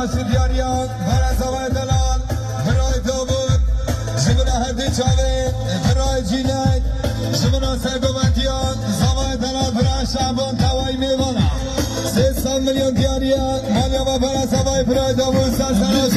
ناسی دیاریان برای زوای دلال برای دابور جمعه هردی چاوه برای جینای جمعه سرگومتیان زوای دلال برای شعبان توای میوانا 300 میلیون دیاریان مالیا و برای زوای برای دابور سرسر و